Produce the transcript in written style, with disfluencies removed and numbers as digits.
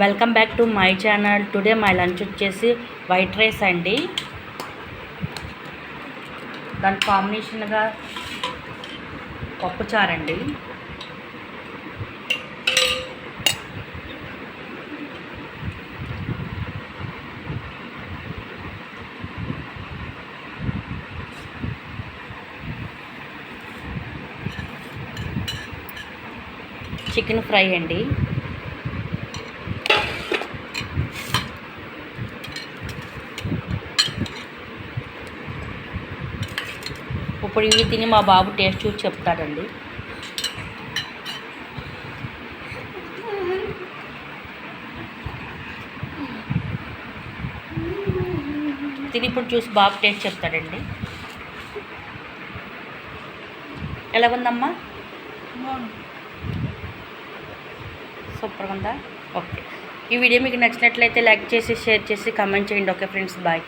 Welcome back to my channel. Today my lunch వచ్చేసి white rice అండి. దాని కాంబినేషన్గా పప్పుచారండి. చికెన్ ఫ్రై అండి. ఇప్పుడు ఇవి తిని మా బాబు టేస్ట్ చూసి చెప్తాడండి. తిని ఇప్పుడు చూసి బాబు టేస్ట్ చెప్తాడండి. ఎలా ఉందమ్మా? సూపర్గా ఉందా? ఓకే. ఈ వీడియో మీకు నచ్చినట్లయితే లైక్ చేసి షేర్ చేసి కామెంట్ చేయండి. Okay friends, bye.